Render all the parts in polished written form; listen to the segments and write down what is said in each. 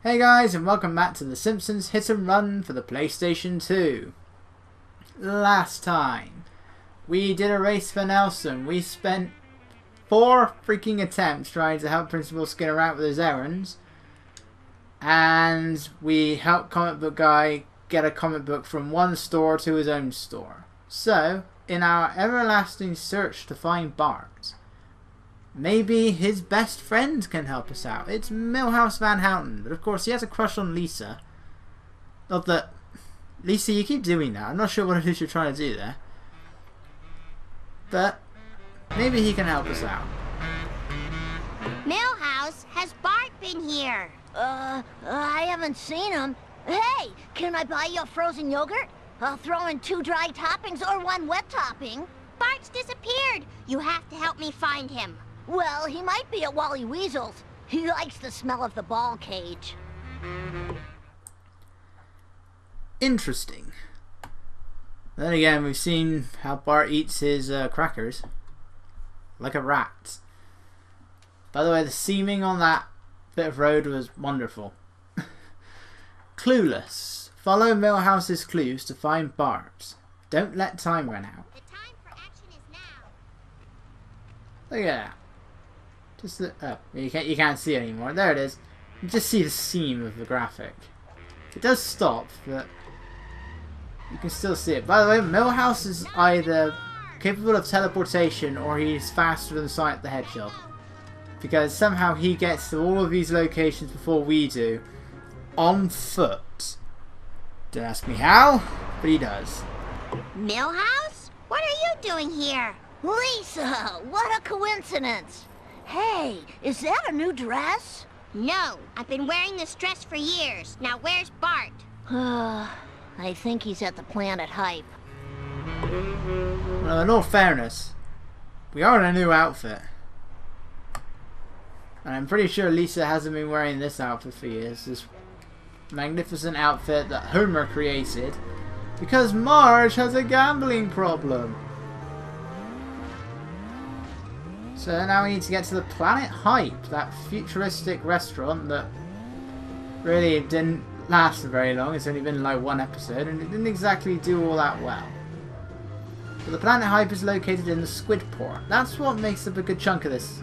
Hey guys, and welcome back to the Simpsons Hit and Run for the PlayStation 2. Last time, we did a race for Nelson. We spent 4 freaking attempts trying to help Principal Skinner out with his errands. And we helped Comic Book Guy get a comic book from one store to his own store. So, in our everlasting search to find Bart, maybe his best friend can help us out. It's Milhouse Van Houten. But of course he has a crush on Lisa. Not that... Lisa, you keep doing that. I'm not sure what it is you're trying to do there. But maybe he can help us out. Milhouse, has Bart been here? I haven't seen him. Hey, can I buy you a frozen yogurt? I'll throw in 2 dry toppings or 1 wet topping. Bart's disappeared. You have to help me find him. Well, he might be at Wally Weasel's. He likes the smell of the ball cage. Interesting. Then again, we've seen how Bart eats his crackers. Like a rat. By the way, the seaming on that bit of road was wonderful. Clueless. Follow Milhouse's clues to find Bart. Don't let time run out. The time for action is now. Look at that. Just you can't see it anymore. There it is. You just see the seam of the graphic. It does stop, but you can still see it. By the way, Milhouse is either capable of teleportation or he's faster than Sonic the Hedgehog, because somehow he gets to all of these locations before we do on foot. Don't ask me how, but he does. Milhouse? What are you doing here? Lisa, what a coincidence. Hey, is that a new dress? No, I've been wearing this dress for years. Now where's Bart? I think he's at the Planet Hype. Well, in all fairness, we are in a new outfit. And I'm pretty sure Lisa hasn't been wearing this outfit for years. This magnificent outfit that Homer created because Marge has a gambling problem. So now we need to get to the Planet Hype, that futuristic restaurant that really didn't last very long. It's only been like 1 episode and it didn't exactly do all that well. But the Planet Hype is located in the Squidport. That's what makes up a good chunk of this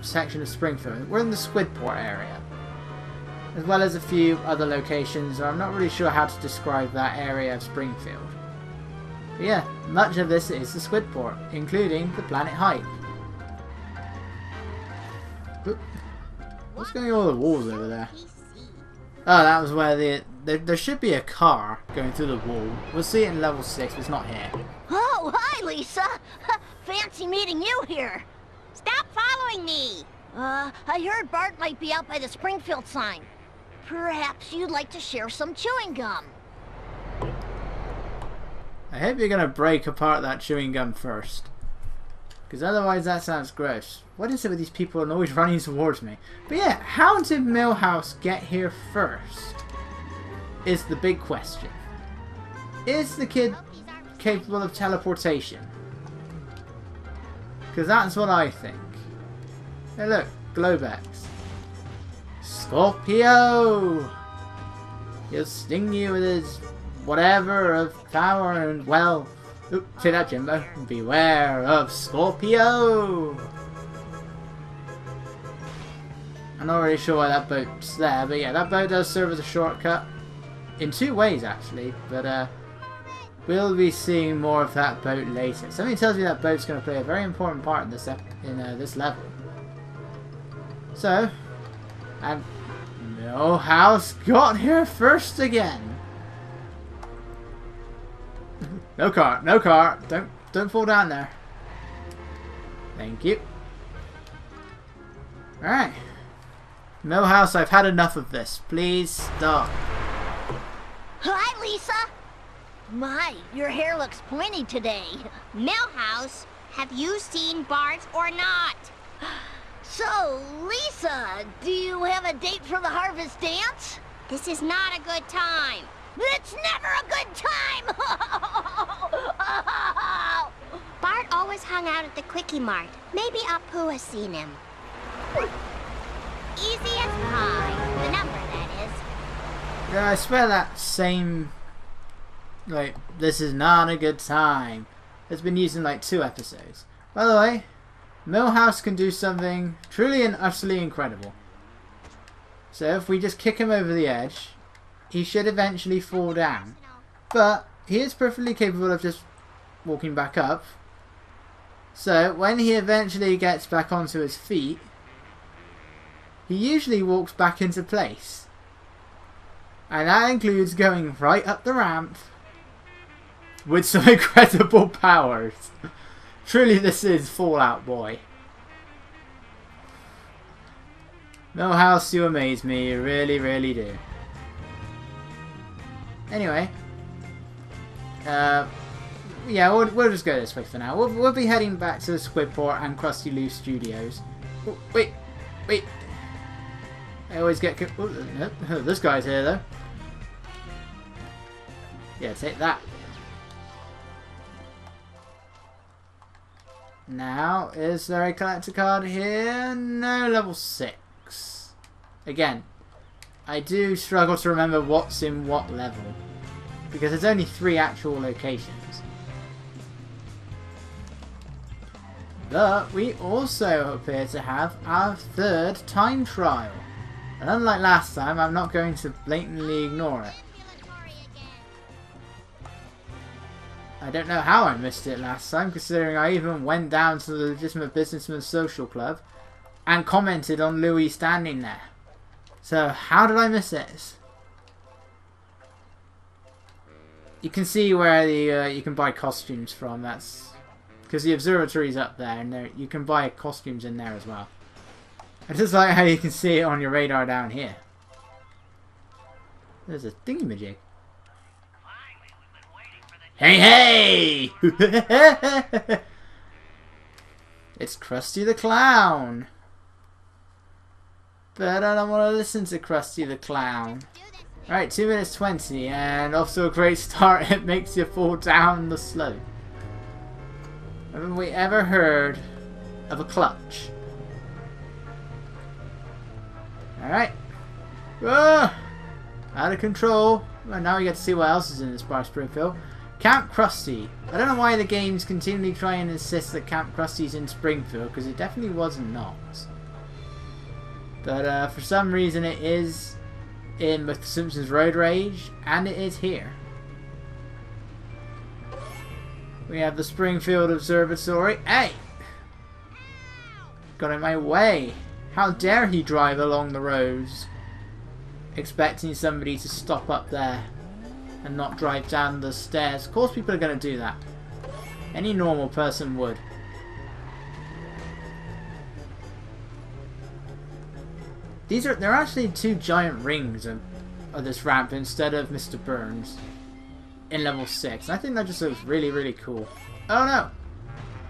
section of Springfield. We're in the Squidport area, as well as a few other locations. I'm not really sure how to describe that area of Springfield. But yeah, much of this is the Squidport, including the Planet Hype. What's going on with the walls over there? Oh, that was where there should be a car going through the wall. We'll see it in level 6, but it's not here. Oh, hi, Lisa. Fancy meeting you here. Stop following me! I heard Bart might be out by the Springfield sign. Perhaps you'd like to share some chewing gum. I hope you're going to break apart that chewing gum first, because otherwise that sounds gross. What is it with these people and always running towards me? But yeah, how did Milhouse get here first? Is the big question. Is the kid capable of teleportation? Because that's what I think. Hey look, Globex. Scorpio! He'll sting you with his whatever of power and wealth. Oop, say that, Jimbo. Beware of Scorpio! I'm not really sure why that boat's there, but yeah, that boat does serve as a shortcut. In 2 ways, actually, but we'll be seeing more of that boat later. Something tells me that boat's going to play a very important part in this level. So, and Milhouse got here first again. No car, no car. Don't fall down there. Thank you. Alright. Milhouse, I've had enough of this. Please stop. Hi, Lisa. My, your hair looks pointy today. Milhouse, have you seen Bart or not? So, Lisa, do you have a date for the harvest dance? This is not a good time. It's never a good time! Bart always hung out at the Quickie Mart. Maybe Apu has seen him. Easy as pie. The number, that is. I swear that same, like, this is not a good time, has been used in like 2 episodes. By the way, Milhouse can do something truly and utterly incredible. So if we just kick him over the edge, he should eventually fall down. But he is perfectly capable of just walking back up. So when he eventually gets back onto his feet, he usually walks back into place. And that includes going right up the ramp with some incredible powers. Truly, this is Fallout Boy. Milhouse, you amaze me. You really, really do. Anyway. Yeah, we'll just go this way for now. We'll be heading back to the Squidport and Krusty Lou Studios. Oh, wait. I always get... Oh, this guy's here, though. Yeah, take that. Now, is there a collector card here? No, level 6. Again, I do struggle to remember what's in what level, because there's only 3 actual locations. But we also appear to have our 3rd time trial. And unlike last time, I'm not going to blatantly ignore it. I don't know how I missed it last time, considering I even went down to the Legitimate Businessman Social Club and commented on Louis standing there. So how did I miss it? You can see where the you can buy costumes from. That's because the observatory's up there, and there you can buy costumes in there as well. I just like how you can see it on your radar down here. There's a thingamajig. Hey! It's Krusty the Clown. But I don't want to listen to Krusty the Clown. Alright, 2 minutes 20, and off to a great start. It makes you fall down the slope. Haven't we ever heard of a clutch? Alright. Out of control. Well, now we get to see what else is in this bar, Springfield. Camp Krusty. I don't know why the games continually try and insist that Camp Krusty's in Springfield, because it definitely was not. But for some reason it is in the Simpsons Road Rage, and it is here. We have the Springfield Observatory. Hey! Got in my way. How dare he drive along the roads, expecting somebody to stop up there and not drive down the stairs. Of course people are going to do that. Any normal person would. They're actually 2 giant rings of this ramp instead of Mr. Burns in level 6. I think that just looks really, really cool. Oh no!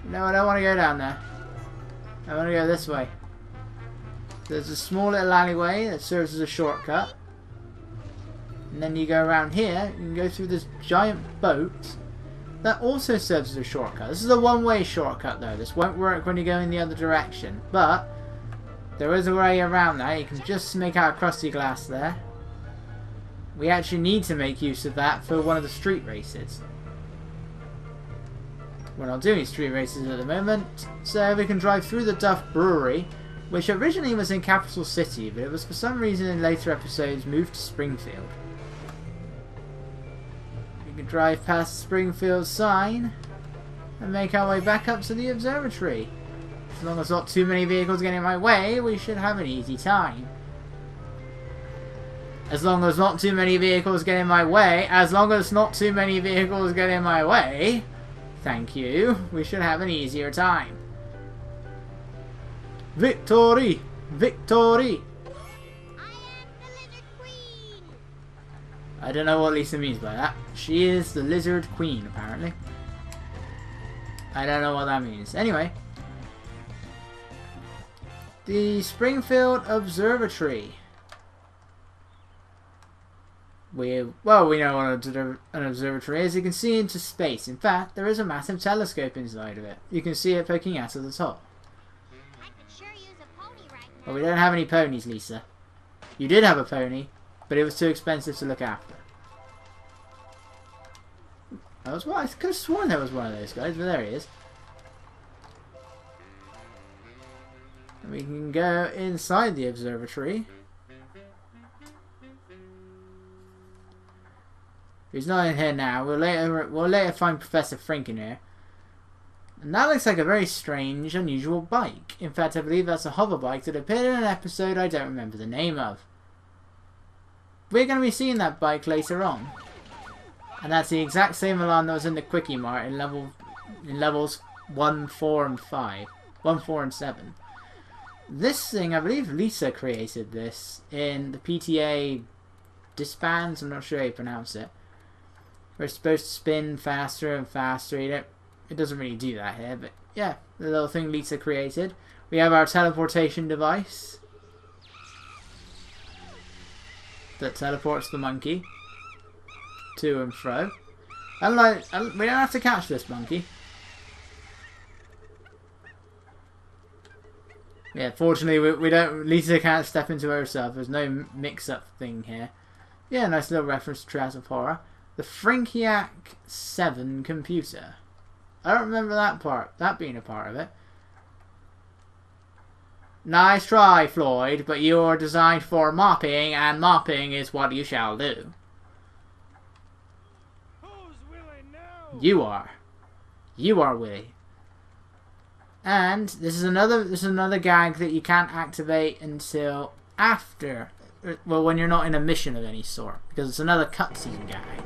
No, I don't want to go down there. I want to go this way. There's a small little alleyway that serves as a shortcut. And then you go around here, you can go through this giant boat that also serves as a shortcut. This is a one-way shortcut though. This won't work when you go in the other direction. But there is a way around that. You can just make out a Krusty glass there. We actually need to make use of that for one of the street races. We're not doing street races at the moment, so we can drive through the Duff Brewery, which originally was in Capital City, but it was for some reason in later episodes moved to Springfield. We can drive past the Springfield sign and make our way back up to the observatory. As long as not too many vehicles get in my way, we should have an easy time. As long as not too many vehicles get in my way, as long as not too many vehicles get in my way, thank you, we should have an easier time. Victory! Victory! I am the Lizard Queen! I don't know what Lisa means by that. She is the Lizard Queen, apparently. I don't know what that means. Anyway. The Observatory. We know what an observatory is. You can see into space. In fact, there is a massive telescope inside of it. You can see it poking out at the top. I could sure use a pony right now. But we don't have any ponies, Lisa. You did have a pony. but it was too expensive to look after. I could have sworn there was one of those guys, but there he is. And we can go inside the observatory. He's not in here now. We'll later find Professor Frink in here. And that looks like a very strange, unusual bike. In fact, I believe that's a hover bike that appeared in an episode I don't remember the name of. We're going to be seeing that bike later on. And that's the exact same alarm that was in the Quickie Mart in levels 1, 4 and 5. 1, 4 and 7. This thing, I believe Lisa created this in the PTA disbands. I'm not sure how you pronounce it. We're supposed to spin faster and faster. It doesn't really do that here, but yeah, the little thing Lisa created. We have our teleportation device that teleports the monkey to and fro. We don't have to catch this monkey. Yeah, fortunately we don't. Lisa can't step into herself. There's no mix-up thing here. Yeah, nice little reference to Trials of Horror. The Frinkiac 7 computer. I don't remember that being a part of it. Nice try, Floyd, but you're designed for mopping, and mopping is what you shall do. Who's Willie now? You are. You are Willie. And this is another gag that you can't activate until after, well, when you're not in a mission of any sort, because it's another cutscene gag.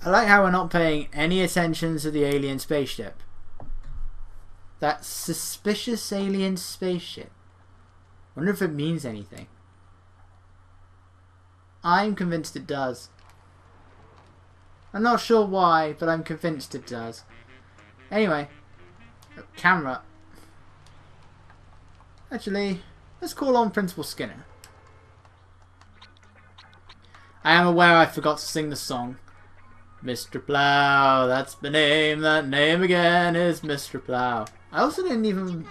I like how we're not paying any attention to the alien spaceship. That suspicious alien spaceship. Wonder if it means anything. I'm convinced it does. I'm not sure why, but I'm convinced it does. Anyway, camera. Actually, let's call on Principal Skinner. I am aware I forgot to sing the song. Mr. Plow, that's the name. That name again is Mr. Plow. I also didn't even...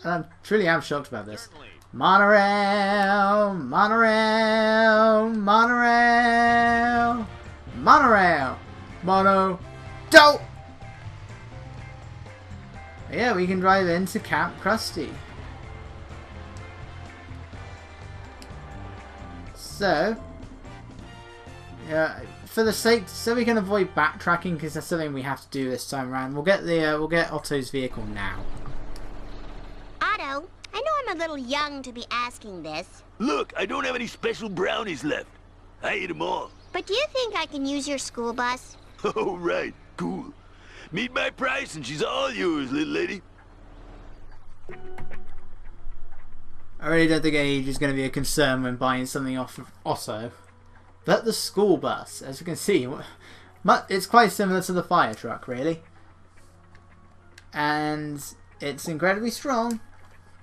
I truly am shocked about this. Monorail, monorail, monorail, monorail, mono, don't! Yeah, we can drive into Camp Krusty. So, yeah, for the sake, so we can avoid backtracking, because that's something we have to do this time around. We'll get Otto's vehicle now. Otto, I know I'm a little young to be asking this, Look, I don't have any special brownies left. I ate them all. but do you think I can use your school bus? Oh, right. Cool. Meet my price and she's all yours, little lady. I really don't think age is going to be a concern when buying something off of Otto. But the school bus, as you can see, it's quite similar to the fire truck, really. And it's incredibly strong,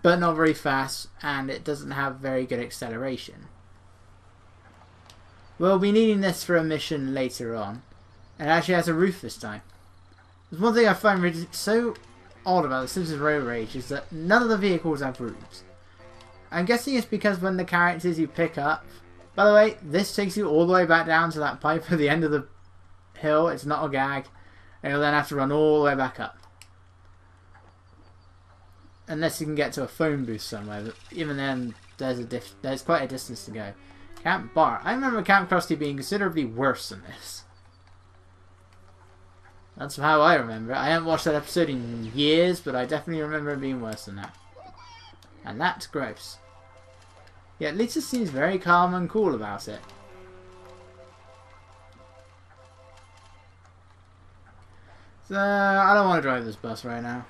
but not very fast, and it doesn't have very good acceleration. We'll be needing this for a mission later on, and it actually has a roof this time. There's one thing I find really so odd about the Simpsons Road Rage is that none of the vehicles have roofs. I'm guessing it's because when the characters you pick up... By the way, this takes you all the way back down to that pipe at the end of the hill. It's not a gag. And you'll then have to run all the way back up. Unless you can get to a phone booth somewhere. But even then, there's quite a distance to go. Camp Bart. I remember Camp Krusty being considerably worse than this. That's how I remember it. I haven't watched that episode in years, but I definitely remember it being worse than that. And that's gross. Yet Lisa seems very calm and cool about it. So, I don't want to drive this bus right now.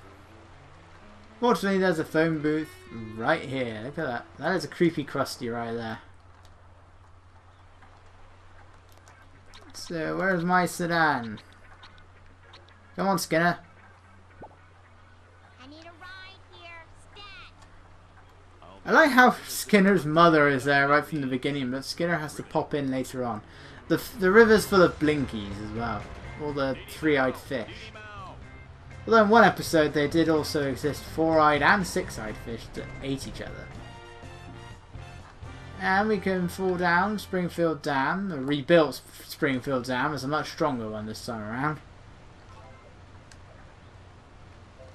Fortunately, there's a phone booth right here. Look at that. That is a creepy Krusty right there. So, where's my sedan? Come on, Skinner. I need a ride here. Stat. I like how Skinner's mother is there right from the beginning, but Skinner has to pop in later on. The river's full of blinkies as well. All the three-eyed fish. Although in one episode they did also exist four-eyed and six-eyed fish that ate each other. And we can fall down Springfield Dam. The rebuilt Springfield Dam is a much stronger one this time around.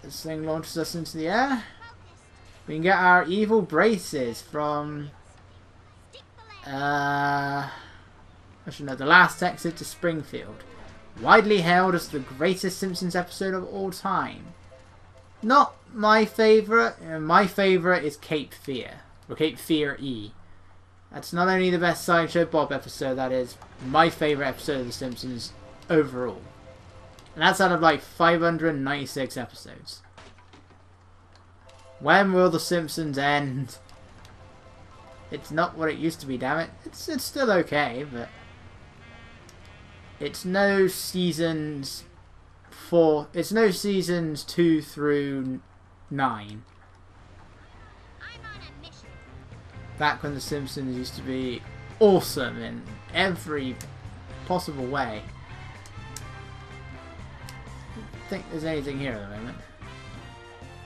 This thing launches us into the air. We can get our evil braces from actually no, the last exit to Springfield. Widely hailed as the greatest Simpsons episode of all time. Not my favourite. My favourite is Cape Fear. Or Cape Fear E. That's not only the best Sideshow Bob episode, that is my favourite episode of The Simpsons overall. And that's out of like 596 episodes. When will The Simpsons end? It's not what it used to be, damn it. It's still okay, but it's no seasons 4. It's no seasons 2 through 9. I'm on a mission. Back when The Simpsons used to be awesome in every possible way. I think there's anything here at the moment.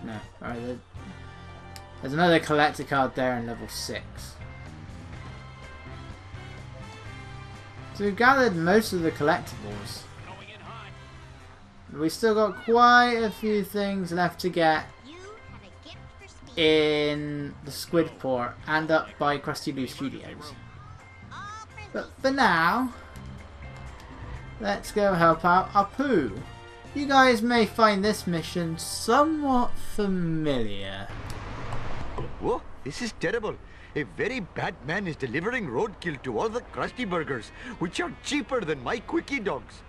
No. Alright, there's another collector card there in level 6. So we've gathered most of the collectibles. We still got quite a few things left to get You have a gift for speed. in the Squid Port and up by Krusty Lou Studios. All for But for now, let's go help out Apu. You guys may find this mission somewhat familiar. Whoa, this is terrible. A very bad man is delivering roadkill to all the Krusty Burgers, which are cheaper than my Quickie Dogs.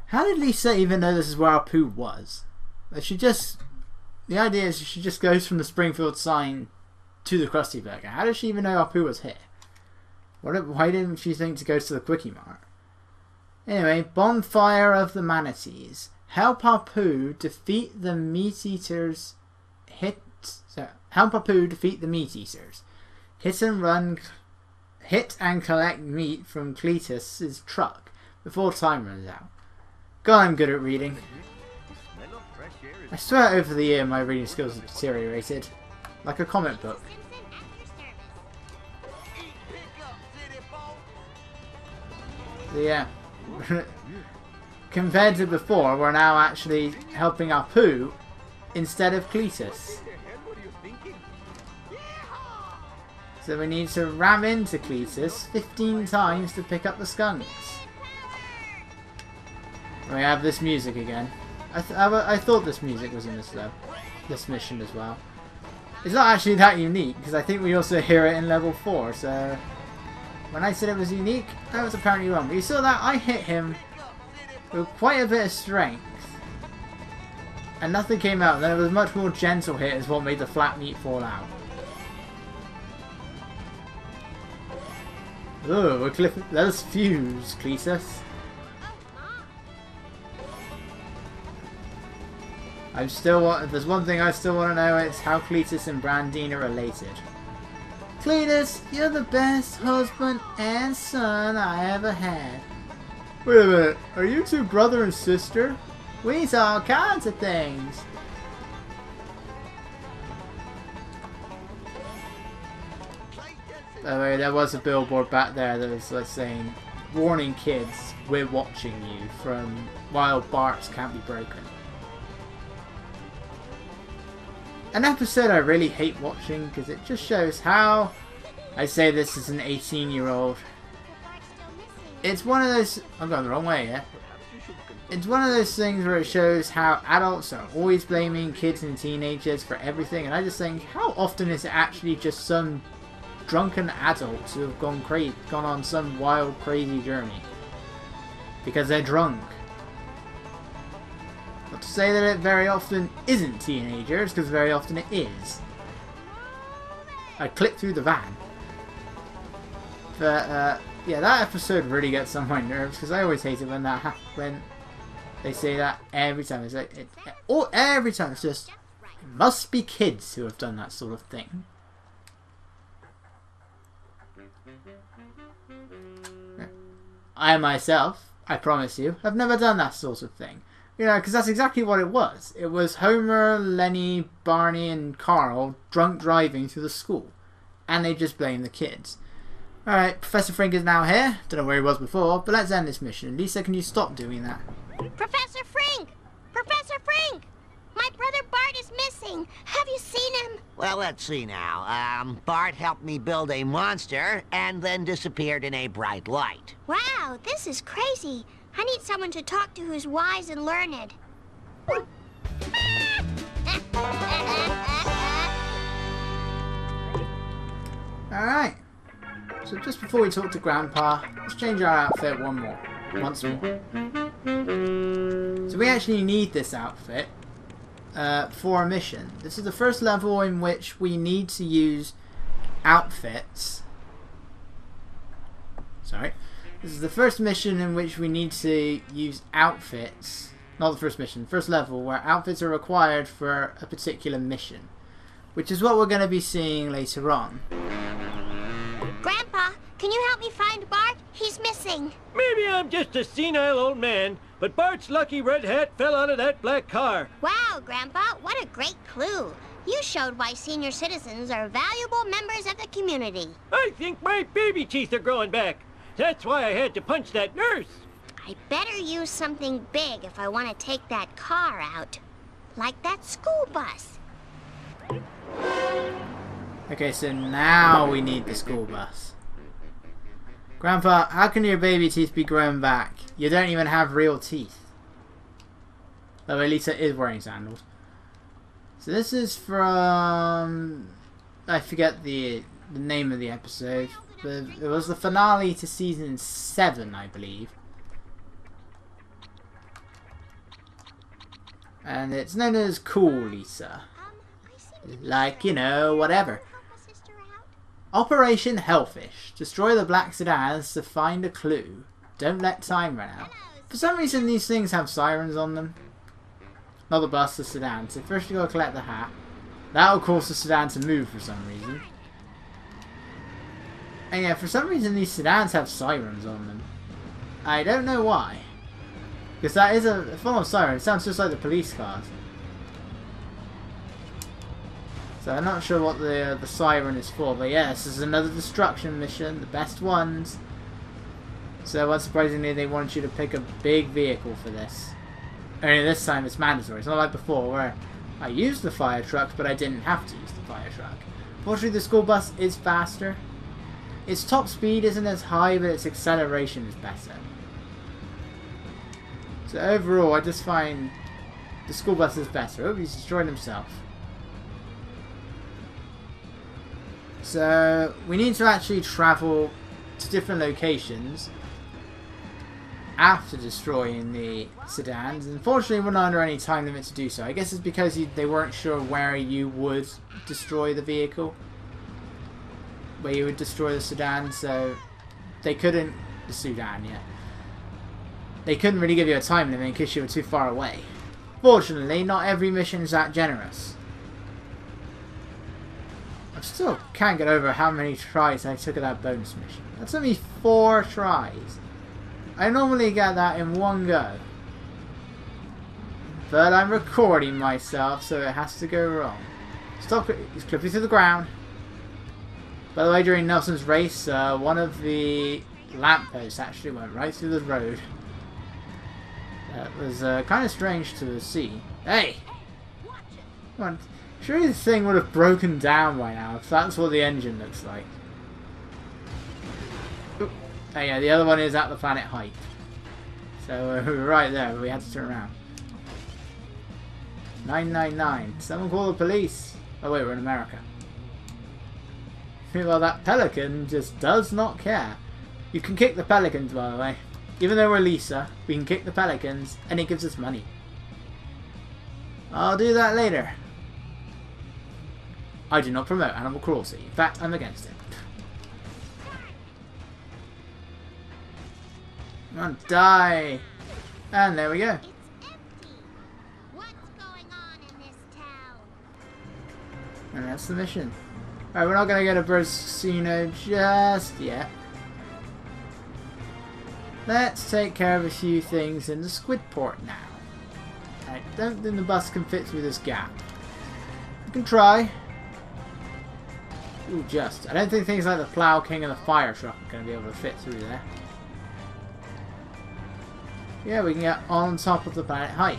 How did Lisa even know this is where Apu was? The idea is she just goes from the Springfield sign to the Krusty Burger. How does she even know Apu was here? Why didn't she think to go to the Quickie Mart? Anyway, Bonfire of the Manatees. Help Apu defeat the Meat Eaters. Help Apu defeat the Meat Eaters. Hit and collect meat from Cletus's truck before time runs out. God, I'm good at reading. I swear over the year my reading skills have deteriorated. Like a comic book. Simpson at your service. So yeah. Compared to before, we're now actually helping Apu instead of Cletus. So we need to ram into Cletus 15 times to pick up the skunks. We have this music again. I thought this music was in this mission as well. It's not actually that unique, because I think we also hear it in level 4, so when I said it was unique, I was apparently wrong. But you saw that I hit him with quite a bit of strength, and nothing came out. Then it was a much more gentle hit is what made the flat meat fall out. Ooh, let us fuse, Cletus. If there's one thing I still want to know, it's how Cletus and Brandine are related. Cletus, you're the best husband and son I ever had. Wait a minute, are you two brother and sister? We saw all kinds of things. By the way, there was a billboard back there that was like saying, warning kids, we're watching you from Wild Barts Can't Be Broken. An episode I really hate watching because it just shows how, I say this as an 18-year-old, it's one of those, I'm going the wrong way here, it's one of those things where it shows how adults are always blaming kids and teenagers for everything, and I just think, how often is it actually just some drunken adults who have gone on some wild, crazy journey because they're drunk? Not to say that it very often isn't teenagers, because very often it is. I clipped through the van. But Yeah, that episode really gets on my nerves because I always hate it when when they say that every time. It's like every time. It's just it must be kids who have done that sort of thing. I myself, I promise you, have never done that sort of thing. You know, because that's exactly what it was. It was Homer, Lenny, Barney, and Carl drunk driving through the school, and they just blame the kids. Alright, Professor Frink is now here. Don't know where he was before, but let's end this mission. Lisa, can you stop doing that? Professor Frink! Professor Frink! My brother Bart is missing. Have you seen him? Well, let's see now. Bart helped me build a monster and then disappeared in a bright light. Wow, this is crazy. I need someone to talk to who's wise and learned. Alright. So just before we talk to Grandpa, let's change our outfit once more. So we actually need this outfit for a mission. This is the first level in which we need to use outfits. Sorry. This is the first mission in which we need to use outfits. Not the first mission, first level where outfits are required for a particular mission. Which is what we're going to be seeing later on. Grandpa, can you help me find Bart? He's missing. Maybe I'm just a senile old man, but Bart's lucky red hat fell out of that black car. Wow, Grandpa, what a great clue. You showed why senior citizens are valuable members of the community. I think my baby teeth are growing back. That's why I had to punch that nurse. I better use something big if I want to take that car out. Like that school bus. Okay, so now we need the school bus. Grandpa, how can your baby teeth be grown back? You don't even have real teeth. Though Lisa is wearing sandals. So this is from... I forget the name of the episode. But it was the finale to season 7, I believe. And it's known as Cool Lisa. Like, you know, whatever. Operation Hellfish. Destroy the black sedans to find a clue. Don't let time run out. For some reason these things have sirens on them. Not the bus, the sedan. So first you gotta collect the hat. That'll cause the sedan to move for some reason. And yeah, for some reason these sedans have sirens on them. I don't know why. Because that is a full of siren. It sounds just like the police cars. So I'm not sure what the siren is for, but yeah, this is another destruction mission, the best ones. So unsurprisingly, they want you to pick a big vehicle for this. Only this time it's mandatory. It's not like before where I used the fire truck, but I didn't have to use the fire truck. Fortunately, the school bus is faster. Its top speed isn't as high, but its acceleration is better. So overall, I just find the school bus is better. Oh, he's destroyed himself. So we need to actually travel to different locations after destroying the sedans. Unfortunately, we're not under any time limit to do so. I guess it's because they weren't sure where you would destroy the vehicle, where you would destroy the sedan, so they couldn't... the sedan, yeah. They couldn't really give you a time limit in case you were too far away. Fortunately, not every mission is that generous. I still can't get over how many tries I took at that bonus mission. That's only 4 tries. I normally get that in one go. But I'm recording myself, so it has to go wrong. Stop, he's clipping to the ground. By the way, during Nelson's race, one of the lampposts actually went right through the road. That was kind of strange to see. Hey! Come on. Surely the thing would have broken down by now if that's what the engine looks like. Oop. Oh yeah, the other one is at the planet height. So we were right there, but we had to turn around. 999. Someone call the police. Oh wait, we're in America. Well, that pelican just does not care. You can kick the pelicans, by the way. Even though we're Lisa, we can kick the pelicans, and it gives us money. I'll do that later. I do not promote animal cruelty. In fact, I'm against it. Come on, die! And there we go. It's empty. What's going on in this town? And that's the mission. Alright, we're not going to go to Bird's Casino just yet. Let's take care of a few things in the Squidport now. I don't think the bus can fit through this gap. We can try. Ooh, just. I don't think things like the Plow King and the Fire Truck are going to be able to fit through there. Yeah, we can get on top of the planet Hype.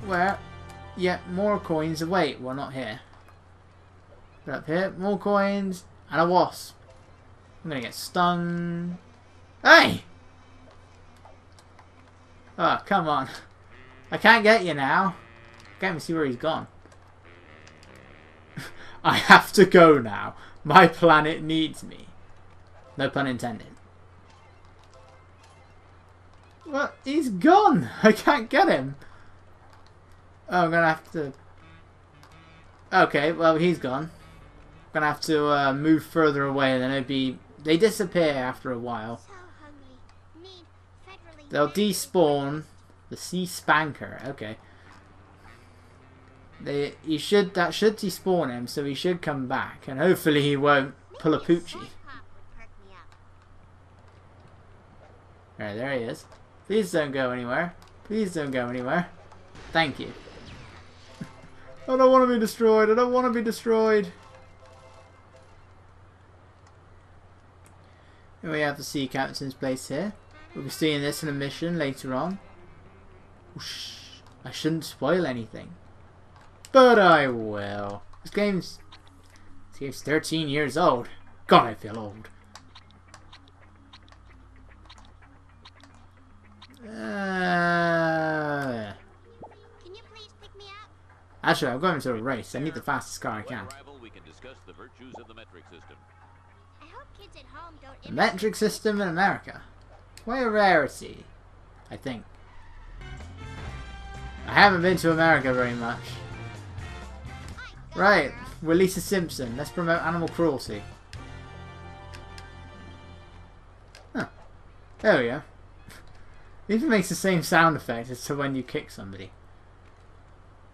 Where, yet more coins await. Well, not here. But up here, more coins and a wasp. I'm going to get stung. Hey! Oh, come on. I can't get you now. Can't even see where he's gone. I have to go now. My planet needs me. No pun intended. Well, he's gone. I can't get him. Oh, I'm going to have to... Okay, well, he's gone. I'm going to have to move further away, and then it'd be... They disappear after a while. So hungry. Need federally They'll despawn the Sea Spanker. Okay. That should despawn him, so he should come back, and hopefully he won't pull a poochie. Alright, there he is. Please don't go anywhere. Please don't go anywhere. Thank you. I don't want to be destroyed. I don't want to be destroyed. Here we have the sea captain's place here. We'll be seeing this in a mission later on. Whoosh. I shouldn't spoil anything. But I will. This game's 13 years old. God, I feel old. Can you please pick me up? Actually, I'm going to a race. I need the fastest car I can. We can discuss the virtues of the metric system. I hope kids at home don't The metric system in America. Quite a rarity, I think. I haven't been to America very much. Right, we're Lisa Simpson. Let's promote animal cruelty. Huh. There we go. It even makes the same sound effect as to when you kick somebody.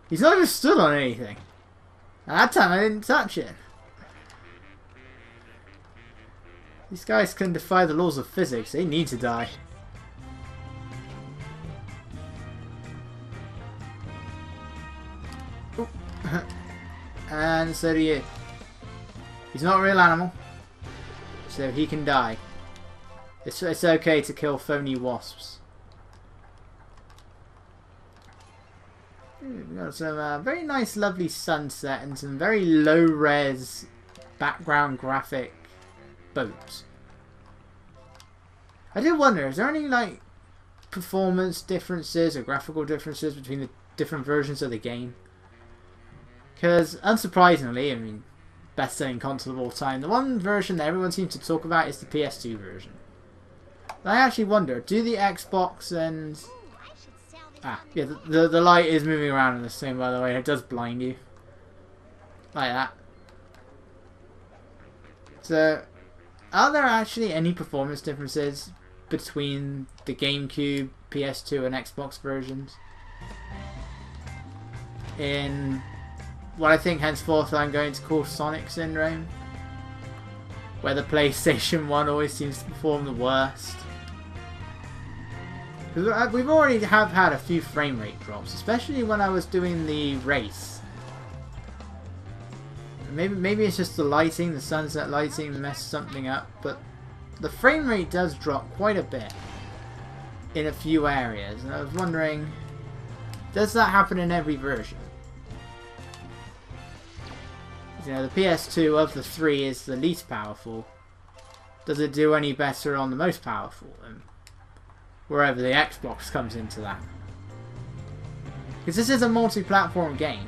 He's not even stood on anything. And that time I didn't touch it. These guys can defy the laws of physics. They need to die. And so do you. He's not a real animal, so he can die. It's okay to kill phony wasps. We've got some very nice, lovely sunset and some very low-res background graphic boats. I did wonder, is there any like performance differences or graphical differences between the different versions of the game? Because, unsurprisingly, I mean, best-selling console of all time, the one version that everyone seems to talk about is the PS2 version. But I actually wonder, do the Xbox and... Ah, yeah, the light is moving around in this thing, by the way. It does blind you. Like that. So, are there actually any performance differences between the GameCube, PS2 and Xbox versions? In... what I think henceforth I'm going to call Sonic Syndrome, where the PlayStation 1 always seems to perform the worst. Because we've already had a few frame rate drops, especially when I was doing the race. Maybe it's just the lighting, the sunset lighting that messed something up, but the frame rate does drop quite a bit in a few areas, and I was wondering, does that happen in every version? You know, the PS2 of the three is the least powerful. Does it do any better on the most powerful? And wherever the Xbox comes into that. Because this is a multi-platform game.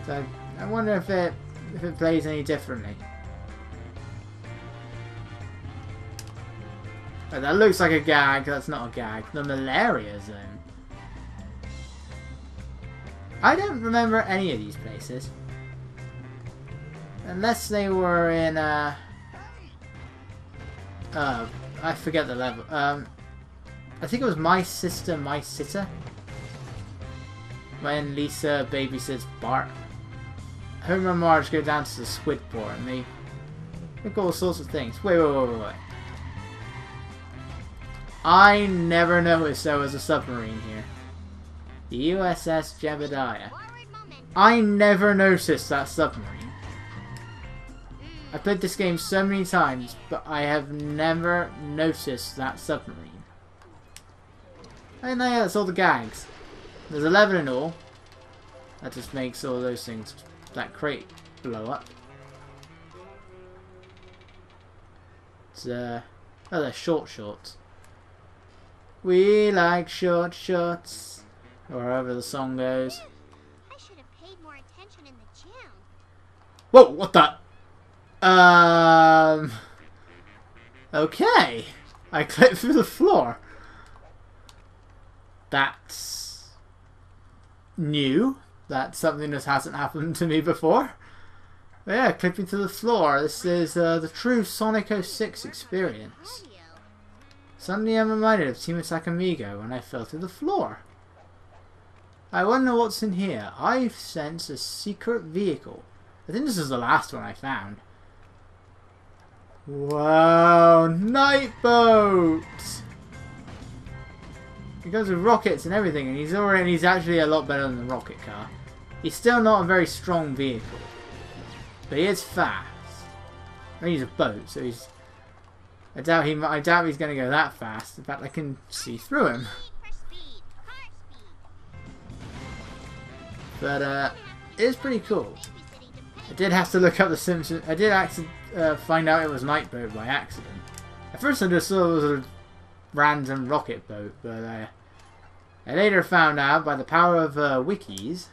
So I wonder if it plays any differently. Oh, that looks like a gag. That's not a gag. The malaria zone. I don't remember any of these places. Unless they were in, I forget the level. I think it was My Sister, My Sitter. When Lisa babysits Bart. Homer and Marge go down to the squid port and they make all sorts of things. Wait. I never noticed there was a submarine here. The USS Jebediah. I never noticed that submarine. I played this game so many times, but I have never noticed that submarine. And yeah, that's all the gags. There's 11 in all. That just makes all those things, that crate, blow up. It's, oh, they're shorts. We like short shorts. Or however the song goes. I should have paid more attention in the gym. Whoa, what the? Okay. I clipped through the floor. That's new. That's something that hasn't happened to me before. But yeah, clipping to the floor. This is the true Sonic 06 experience. Suddenly I'm reminded of Team Attack Amigo when I fell through the floor. I wonder what's in here. I sense a secret vehicle. I think this is the last one I found. Wow, night boat! He goes with rockets and everything, and he's actually a lot better than the rocket car. He's still not a very strong vehicle, but he is fast. I mean, he's a boat, so he's. I doubt he's going to go that fast. In fact, I can see through him. But it is pretty cool. I did have to look up the Simpsons. I did actually find out it was Night Boat by accident. At first, I just thought it was a random rocket boat, but I later found out by the power of wikis,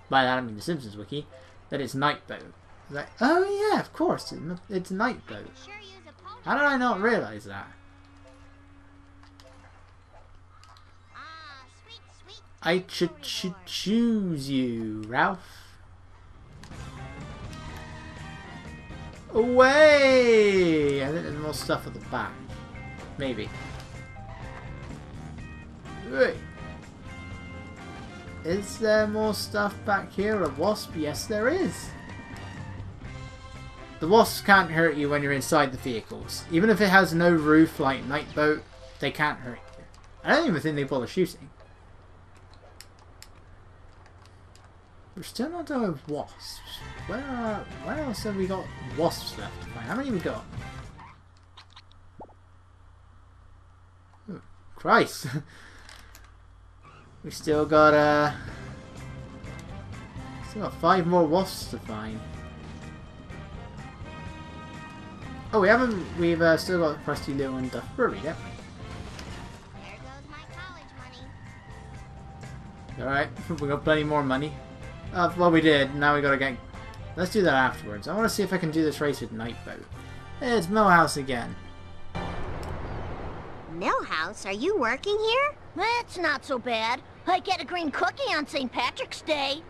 by that I mean the Simpsons wiki, that it's Night Boat. Like, oh yeah, of course, it's Night Boat. How did I not realize that? I should choose you, Ralph. Away! I think there's more stuff at the back. Maybe. Wait. Is there more stuff back here? A wasp? Yes, there is. The wasps can't hurt you when you're inside the vehicles. Even if it has no roof like Night Boat, they can't hurt you. I don't even think they bother shooting. We're still not done with wasps. Where else have we got wasps left to find? How many have we got? Oh, Christ! We still got 5 more wasps to find. Oh, we've still got Krusty Lou and Duff Furry, don't we? There goes my college money. Alright, we got plenty more money. Well, we did. Now we gotta get. Let's do that afterwards. I want to see if I can do this race with Night Boat. Hey, it's Milhouse again. Milhouse, are you working here? That's not so bad. I get a green cookie on St. Patrick's Day.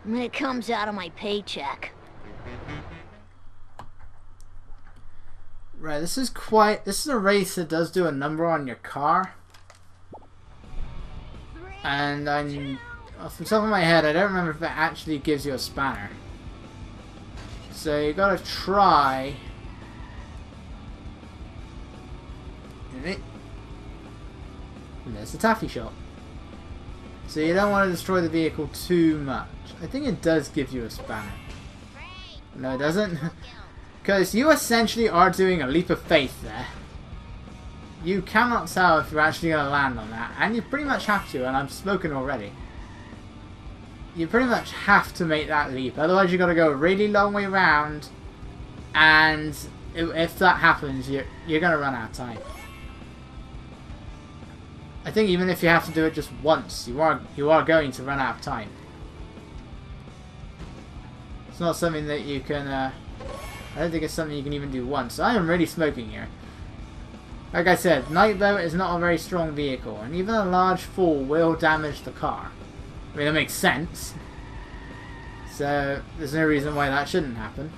It comes out of my paycheck. Right, this is a race that does do a number on your car. And off the top of my head, I don't remember if it actually gives you a spanner. So you gotta try. And there's the taffy shot. So you don't want to destroy the vehicle too much. I think it does give you a spanner. No, it doesn't. Because you essentially are doing a leap of faith there. You cannot tell if you're actually going to land on that. And you pretty much have to, and I'm smoking already. You pretty much have to make that leap. Otherwise you've got to go a really long way around. And if that happens, you're going to run out of time. I think even if you have to do it just once, you are going to run out of time. It's not something that you can... I don't think it's something you can even do once. I am really smoking here. Like I said, Night Boat is not a very strong vehicle, and even a large fall will damage the car. I mean, that makes sense. So, there's no reason why that shouldn't happen.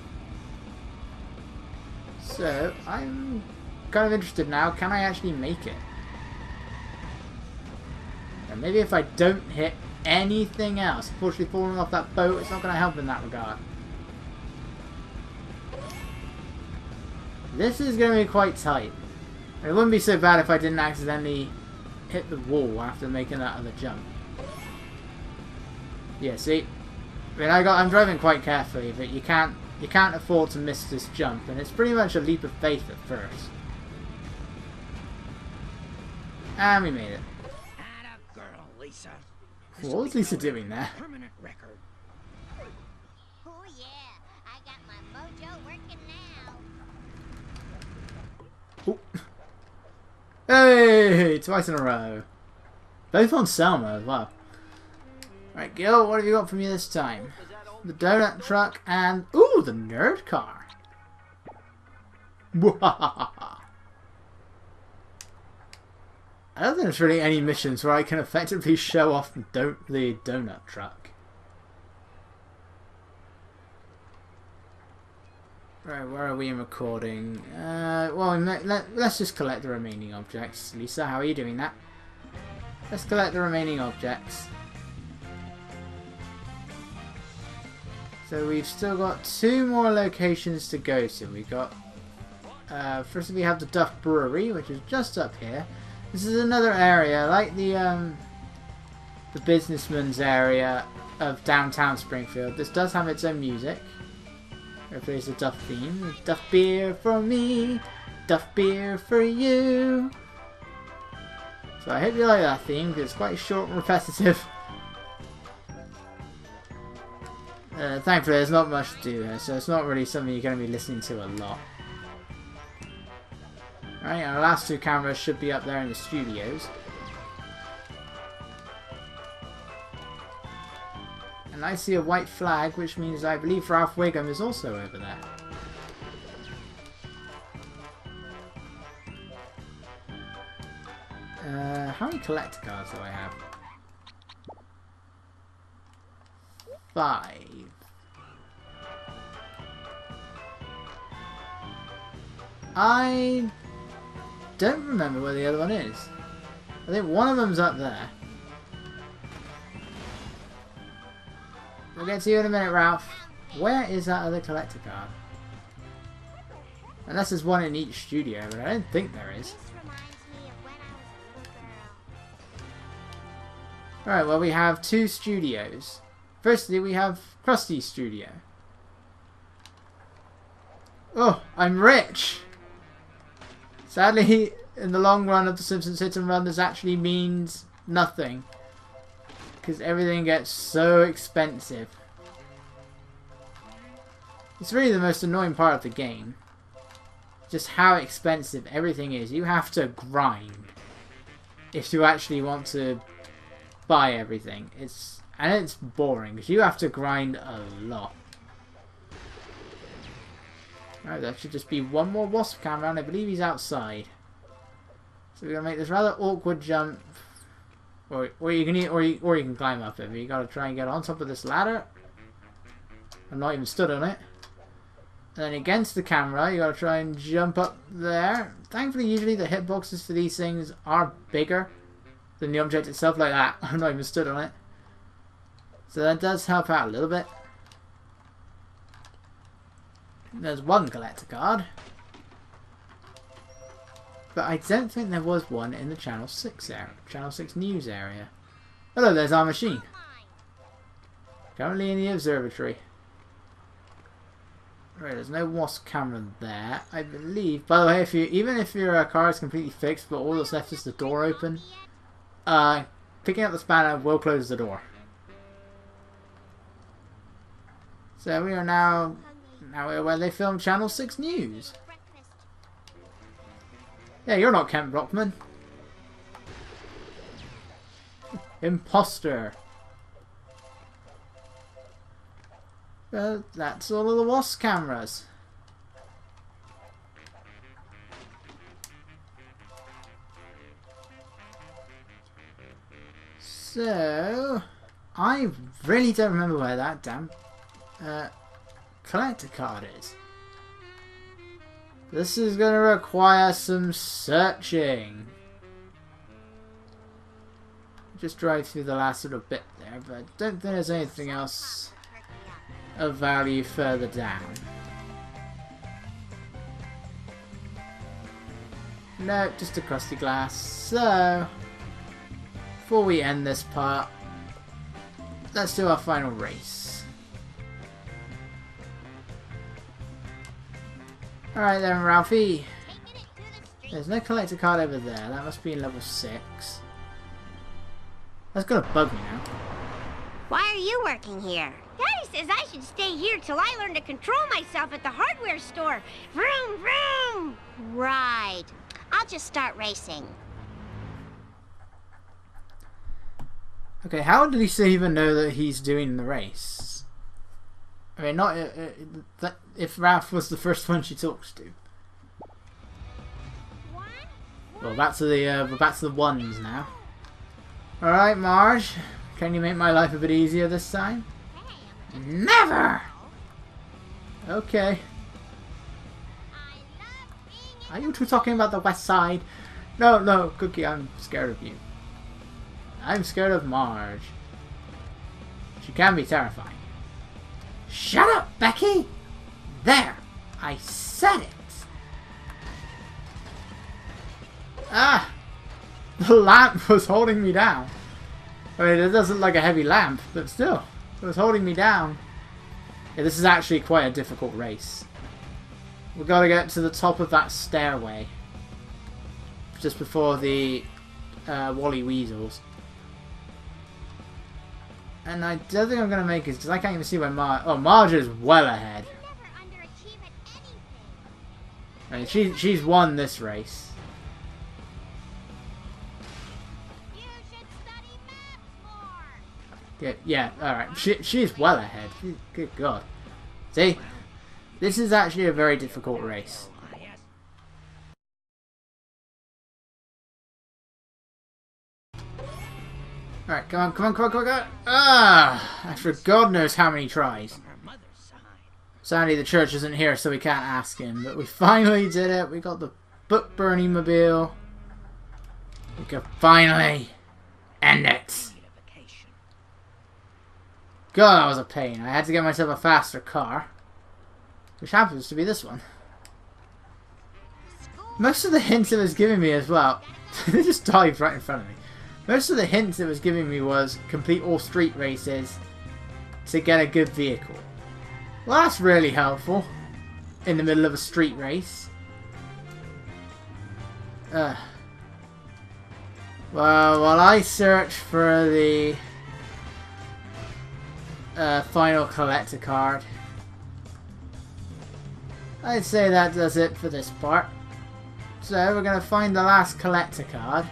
So, I'm kind of interested now. Can I actually make it? And maybe if I don't hit anything else. Unfortunately, falling off that boat, it's not going to help in that regard. This is going to be quite tight. It wouldn't be so bad if I didn't accidentally hit the wall after making that other jump. Yeah, see? I mean, I'm driving quite carefully, but you can't afford to miss this jump, and it's pretty much a leap of faith at first. And we made it. Atta girl, Lisa. What was Lisa doing there? Permanent record. Oh, yeah. I got my mojo working now. Ooh. Hey! Twice in a row. Both on Selma as well. Right, Gil, what have you got for me this time? The donut truck and... Ooh, the nerd car. I don't think there's really any missions where I can effectively show off the donut truck. Right, where are we in recording? Well, let's just collect the remaining objects. Lisa, how are you doing that? Let's collect the remaining objects. So we've still got 2 more locations to go to. We've got... first we have the Duff Brewery, which is just up here. This is another area, like the businessman's area of downtown Springfield. This does have its own music. It plays the Duff theme. Duff beer for me, Duff beer for you. So I hope you like that theme, because it's quite short and repetitive. Thankfully there's not much to do here, so it's not really something you're going to be listening to a lot. Alright, our last 2 cameras should be up there in the studios. And I see a white flag, which means I believe Ralph Wiggum is also over there. How many collector cards do I have? 5. I don't remember where the other one is. I think one of them's up there. We'll get to you in a minute, Ralph. Where is that other collector card? Unless there's one in each studio, but I don't think there is. Alright, well we have 2 studios. Firstly, we have Krusty's studio. Oh, I'm rich! Sadly, in the long run of the Simpsons Hit and Run, this actually means nothing. Because everything gets so expensive. It's really the most annoying part of the game. Just how expensive everything is. You have to grind if you actually want to buy everything. And it's boring because you have to grind a lot. Alright, that should just be one more wasp camera, and I believe he's outside. So we're gonna make this rather awkward jump. Or you can climb up it, but you gotta try and get on top of this ladder. I'm not even stood on it. And then against the camera, you gotta try and jump up there. Thankfully, usually the hitboxes for these things are bigger than the object itself, like that. I'm not even stood on it. So that does help out a little bit. There's one collector card. But I don't think there was one in the Channel 6 area, Channel 6 news area. Hello, there's our machine. Currently in the observatory. Right, there's no wasp camera there, I believe. By the way, even if your car is completely fixed, but all that's left is the door open, picking up the spanner will close the door. So we are now we're where they film Channel 6 News. Yeah, you're not Kent Brockman. Imposter. Well, that's all of the wasp cameras. So, I really don't remember where that damn collector card is. This is going to require some searching. Just drive through the last little bit there, but I don't think there's anything else of value further down. No, just a crusty glass. So, before we end this part, let's do our final race. Alright then, Ralphie. There's no collector card over there. That must be in level 6. That's gonna bug me now. Why are you working here? Daddy says I should stay here till I learn to control myself at the hardware store. Vroom, vroom! Right. I'll just start racing. Okay, how did he even know that he's doing the race? I mean, not if Ralph was the first one she talks to. Well, back to the ones now. All right, Marge, can you make my life a bit easier this time? Never. Okay. Are you two talking about the West Side? No, no, Cookie, I'm scared of you. I'm scared of Marge. She can be terrifying. Shut up, Becky! There! I said it! Ah! The lamp was holding me down. I mean, it doesn't look like a heavy lamp, but still, it was holding me down. Yeah, this is actually quite a difficult race. We've got to get to the top of that stairway. Just before the Wally Weasels. And I don't think I'm going to make it because I can't even see where Marge... Oh, Marge is well ahead. I mean, she's won this race. Yeah, alright. She's well ahead. Good God. See? This is actually a very difficult race. Alright, come on. Ah! After God knows how many tries. Sadly, the church isn't here, so we can't ask him. But we finally did it. We got the book burning mobile. We could finally end it. God, that was a pain. I had to get myself a faster car. Which happens to be this one. Most of the hints it was giving me as well... they just dived right in front of me. Most of the hints it was giving me was complete all street races to get a good vehicle. Well, that's really helpful. In the middle of a street race. Well, while I search for the final collector card, I'd say that does it for this part. So we're going to find the last collector card.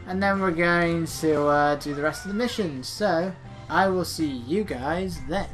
And then we're going to do the rest of the missions. So I will see you guys then.